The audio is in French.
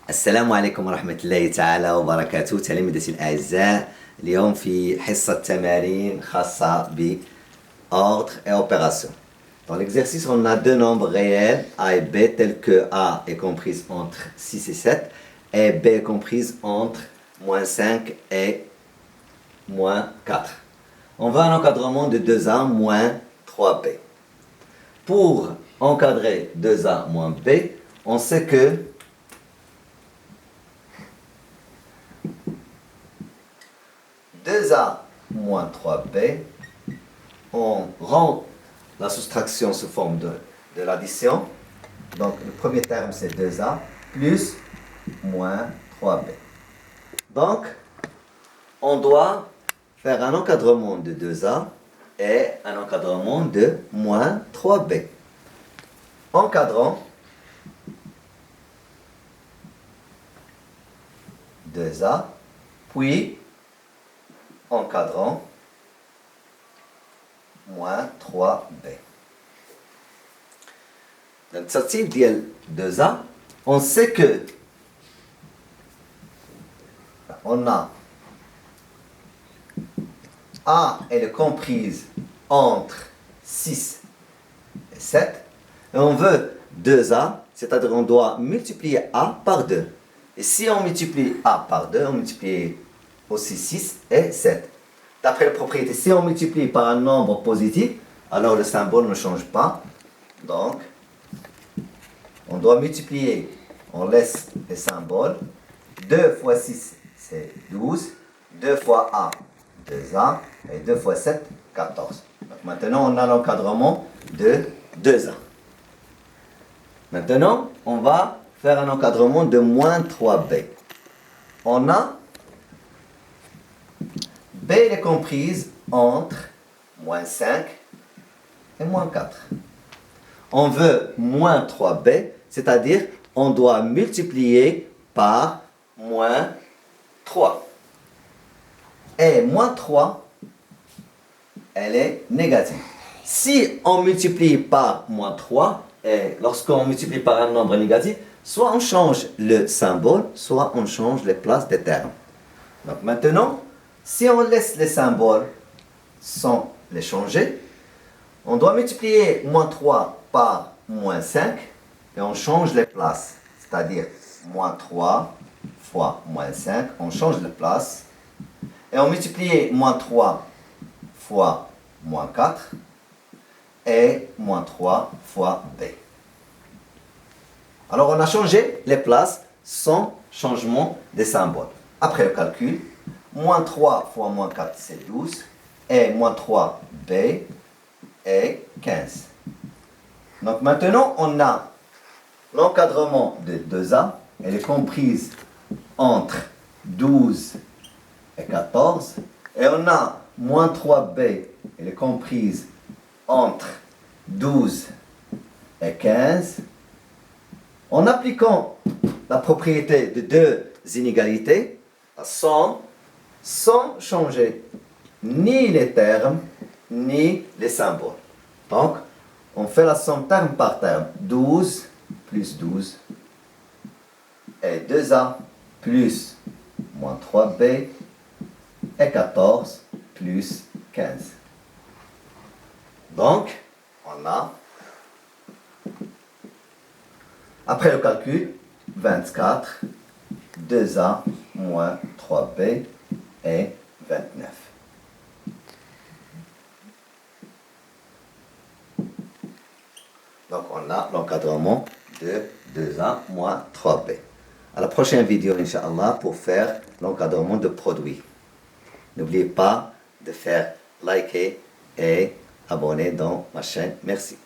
السلام عليكم ورحمة الله تعالى وبركاته تلاميذتي الأعزاء. اليوم في حصة تمارين خاصة ب ordre et opération. Dans l'exercice, on a deux nombres réels, A et B, tels que A est comprise entre 6 et 7 et B est comprise entre moins 5 et moins 4. On veut un encadrement de 2A moins 3B. Pour encadrer 2A moins B, on sait que A moins 3B, on rend la soustraction sous forme de l'addition. Donc le premier terme c'est 2A plus moins 3B. Donc on doit faire un encadrement de 2A et un encadrement de moins 3B. Encadrant 2A, puis encadrant moins 3B. Dans الترتيب ديال 2A, on sait que on a A est comprise entre 6 et 7 et on veut 2A, c'est-à-dire on doit multiplier A par 2. Et si on multiplie A par 2, on multiplie aussi 6 et 7. D'après la propriété, si on multiplie par un nombre positif, alors le symbole ne change pas. Donc, on doit multiplier, on laisse les symboles. 2 fois 6, c'est 12. 2 fois A, 2A. Et 2 fois 7, 14. Donc maintenant, on a l'encadrement de 2A. Maintenant, on va faire un encadrement de moins 3B. On a B est comprise entre moins 5 et moins 4. On veut moins 3B, c'est-à-dire on doit multiplier par moins 3. Et moins 3, elle est négative. Si on multiplie par moins 3, et lorsqu'on multiplie par un nombre négatif, soit on change le symbole, soit on change les places des termes. Donc maintenant, si on laisse les symboles sans les changer, on doit multiplier moins 3 par moins 5 et on change les places. C'est-à-dire moins 3 fois moins 5, on change les places. Et on multiplie moins 3 fois moins 4 et moins 3 fois B. Alors on a changé les places sans changement des symboles. Après le calcul, moins 3 fois moins 4, c'est 12. Et moins 3B est 15. Donc maintenant, on a l'encadrement de 2A. Elle est comprise entre 12 et 14. Et on a moins 3B. Elle est comprise entre 12 et 15. En appliquant la propriété de deux inégalités, la somme, sans changer ni les termes, ni les symboles. Donc, on fait la somme terme par terme. 12 plus 12 et 2A plus moins 3B et 14 plus 15. Donc, on a, après le calcul, 24, 2A moins 3B et 29. Donc on a l'encadrement de 2A moins 3B. À la prochaine vidéo, Inch'Allah, pour faire l'encadrement de produit. N'oubliez pas de faire liker et abonner dans ma chaîne. Merci.